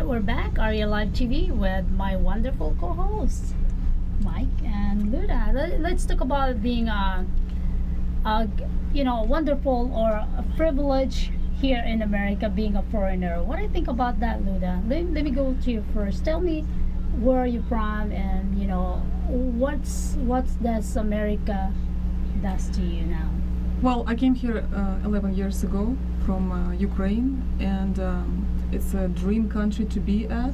we're back, Arielle Live TV, with my wonderful co-hosts, Mike and Luda. Let's talk about being a wonderful or a privilege here in America, being a foreigner. What do you think about that, Luda? Let me go to you first. Tell me where are you from, and what's does America does to you now? Well, I came here 11 years ago from Ukraine, and it's a dream country to be at.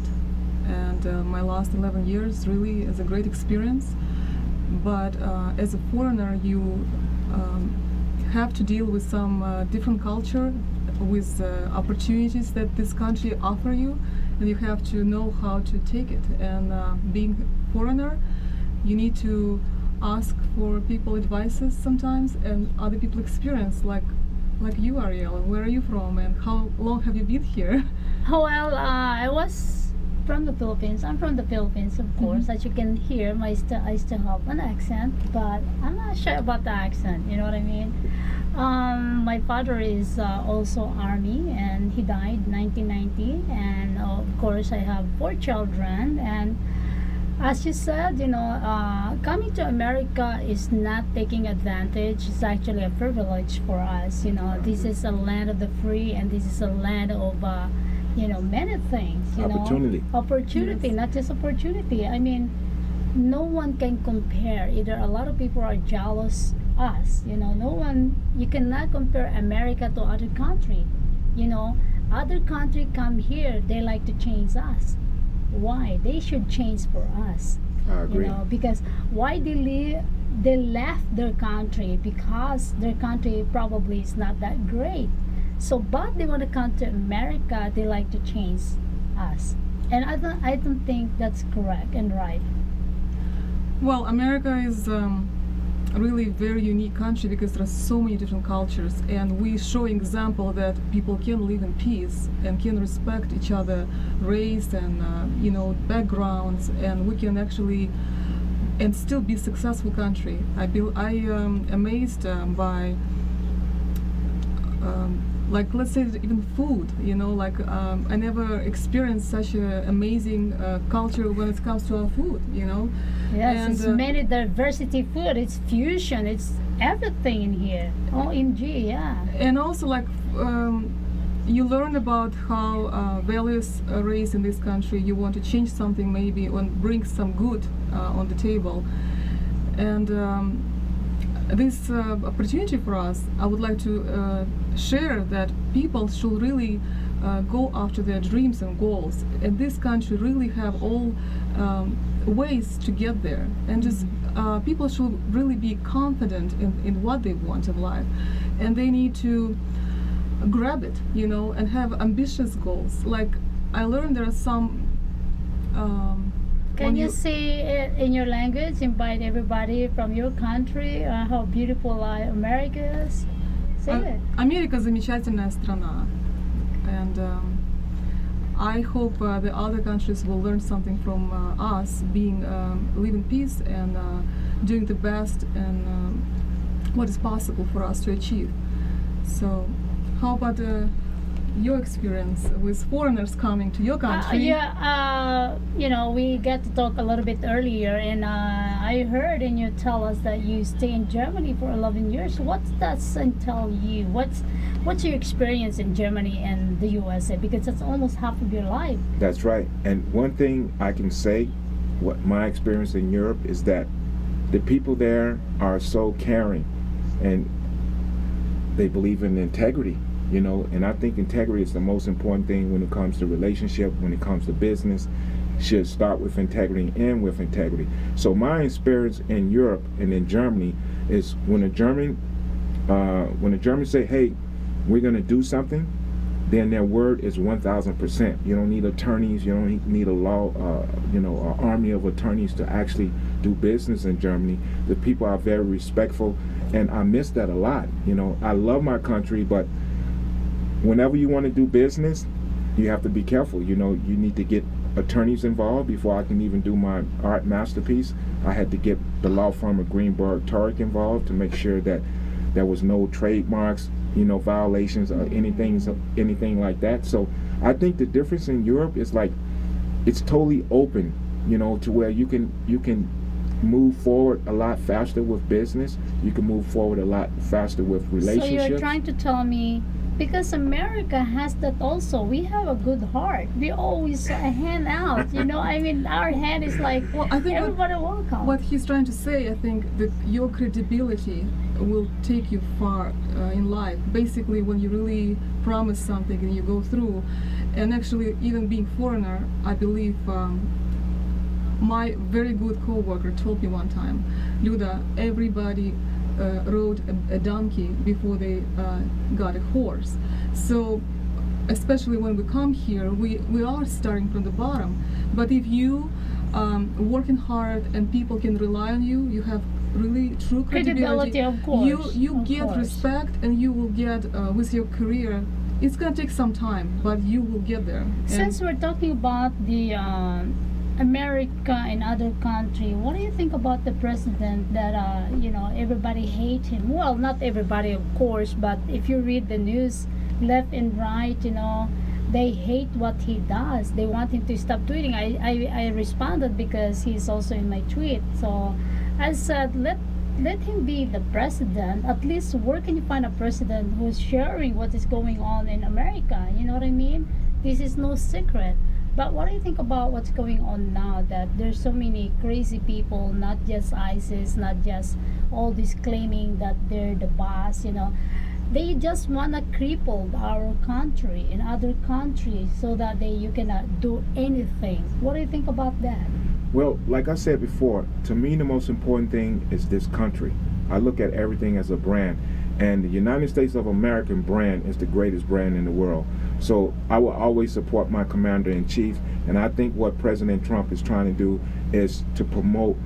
And my last 11 years really is a great experience. But as a foreigner, you have to deal with some different culture, with opportunities that this country offer you, and you have to know how to take it. And being foreigner, you need to ask for people advices sometimes, and other people experience, like you, Arielle. Where are you from, and how long have you been here? Well, I was from the Philippines. I'm from the Philippines, of course. As you can hear, I still have an accent, but I'm not sure about the accent. You know what I mean? My father is also Army, and he died 1990. And of course, I have 4 children. And as you said, coming to America is not taking advantage. It's actually a privilege for us. This is a land of the free, and this is a land of many things. Opportunity, Yes. not just opportunity. I mean, no one can compare. Either a lot of people are jealous us. No one. You cannot compare America to other country. Other country come here, they like to change us. Why? They should change for us. I agree. Because why they left their country, because their country probably is not that great. So, but they want to come to America, they like to change us. And I don't think that's correct and right. Well, America is really very unique country because there are so many different cultures, and we show example that people can live in peace and can respect each other, race and backgrounds, and we can actually and still be successful country. I am amazed by like, let's say, even food. I never experienced such an amazing culture when it comes to our food. Yes, And, it's many diversity food. It's fusion. It's everything in here. OMG, yeah. And also, you learn about how values are raised in this country. You want to change something, maybe, and bring some good on the table. And this opportunity for us, I would like to share that people should really go after their dreams and goals. And this country really have all ways to get there. And just people should really be confident in what they want in life. And they need to grab it, and have ambitious goals. Like, I learned there are some Can you say it in your language? Invite everybody from your country. How beautiful America is. Say it. Америка замечательная страна, and I hope the other countries will learn something from us, live in peace and doing the best and what is possible for us to achieve. So, how about your experience with foreigners coming to your country? We get to talk a little bit earlier, and I heard and you tell us that you stay in Germany for 11 years. What does that entail you? What's your experience in Germany and the USA? Because that's almost half of your life. That's right. And one thing I can say, what my experience in Europe is that the people there are so caring, and they believe in integrity. And I think integrity is the most important thing when it comes to relationship, when it comes to business. Should start with integrity and end with integrity. So my experience in Europe and in Germany is when a German say, hey, we're going to do something, then their word is 1,000%. You don't need attorneys. You don't need a law, an army of attorneys to actually do business in Germany. The people are very respectful, and I miss that a lot. I love my country, but whenever you want to do business, you have to be careful. You need to get attorneys involved. Before I can even do my art masterpiece, I had to get the law firm of Greenberg Tarek involved to make sure that there was no trademarks, violations or anything like that. So I think the difference in Europe is like it's totally open, to where you can move forward a lot faster with business. You can move forward a lot faster with So relationships. you're trying to tell me, because America has that also. We have a good heart. We always hand out. I mean, our hand is like Well, I think everybody welcome. what he's trying to say, I think that your credibility will take you far in life. Basically, when you really promise something and you go through, and actually even being foreigner, I believe my very good coworker told me one time, Luda, everybody rode a donkey before they got a horse. So especially when we come here, we are starting from the bottom. But if you working hard and people can rely on you, you have really true credibility. Of course. You of get course. respect, and you will get with your career. It's gonna take some time, but you will get there. Since we're talking about the America and other country, what do you think about the president that everybody hate him? Well, not everybody, of course, but if you read the news, left and right, they hate what he does. They want him to stop tweeting. I responded because he's also in my tweet. So I said, let him be the president. At least where can you find a president who's sharing what is going on in America? You know what I mean? This is no secret. But what do you think about what's going on now, that there's so many crazy people, not just ISIS, not just all this claiming that they're the boss, They just want to cripple our country and other countries so that you cannot do anything. What do you think about that? Well, like I said before, to me the most important thing is this country. I look at everything as a brand, and the United States of America brand is the greatest brand in the world. So I will always support my commander-in-chief, and I think what President Trump is trying to do is to promote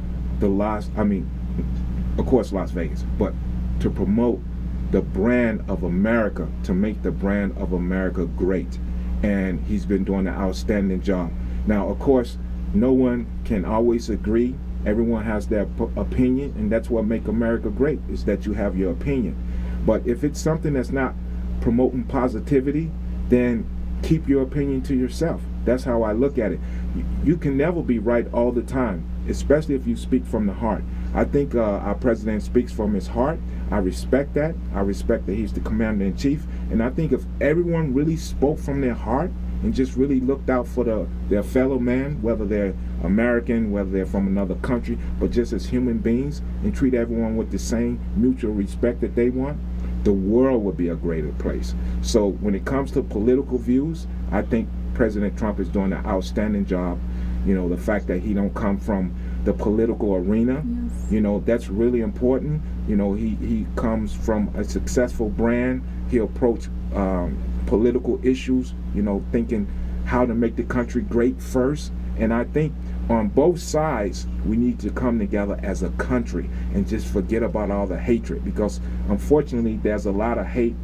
of course Las Vegas, but to promote the brand of America, to make the brand of America great. And he's been doing an outstanding job. Now, of course, no one can always agree. Everyone has their opinion, and that's what makes America great, is that you have your opinion. But if it's something that's not promoting positivity, then keep your opinion to yourself. That's how I look at it. You can never be right all the time, especially if you speak from the heart. I think our president speaks from his heart. I respect that. I respect that he's the commander-in-chief. And I think if everyone really spoke from their heart and just really looked out for their fellow man, whether they're American, whether they're from another country, but just as human beings, and treat everyone with the same mutual respect that they want, the world would be a greater place. So when it comes to political views, I think President Trump is doing an outstanding job. The fact that he don't come from the political arena, Yes. That's really important. He comes from a successful brand. He approached political issues, thinking how to make the country great first. And I think on both sides, we need to come together as a country and just forget about all the hatred, because unfortunately there's a lot of hate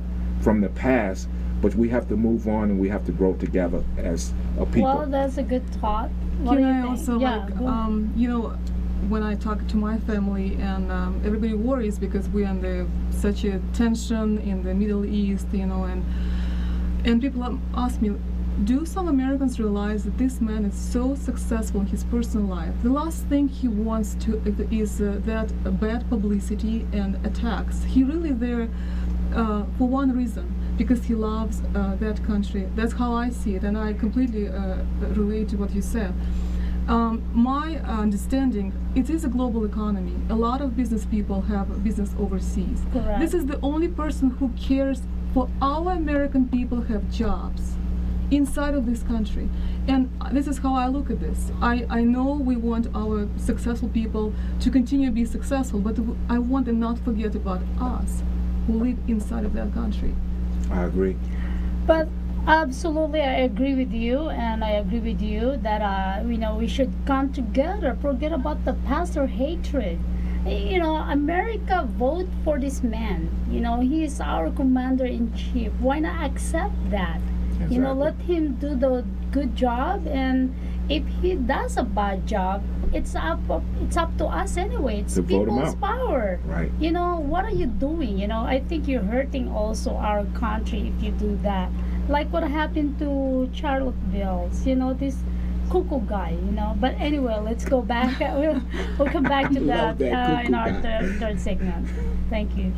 from the past, but we have to move on and we have to grow together as a people. Well, that's a good thought. What Can do you I think? also Yeah, go ahead. when I talk to my family, and everybody worries because we're under such a tension in the Middle East, and people ask me, do some Americans realize that this man is so successful in his personal life? The last thing he wants to is that bad publicity and attacks. He really there for one reason, because he loves that country. That's how I see it, and I completely relate to what you said. My understanding, it is a global economy. A lot of business people have business overseas. Correct. This is the only person who cares for our American people have jobs inside of this country. And this is how I look at this. I know we want our successful people to continue to be successful, but I want them not to forget about us who live inside of that country. I agree. But absolutely, I agree with you, and I agree with you that we should come together, forget about the past or hatred. America vote for this man. He is our commander-in-chief. Why not accept that? Exactly. Let him do the good job, and if he does a bad job, it's up to us anyway. It's To vote him people's out. power. Right. What are you doing? I think you're hurting also our country if you do that. like what happened to Charlottesville. You know, this cuckoo guy. You know, but anyway, let's go back. We'll come back to Love that, that in cuckoo our guy. third segment. Thank you.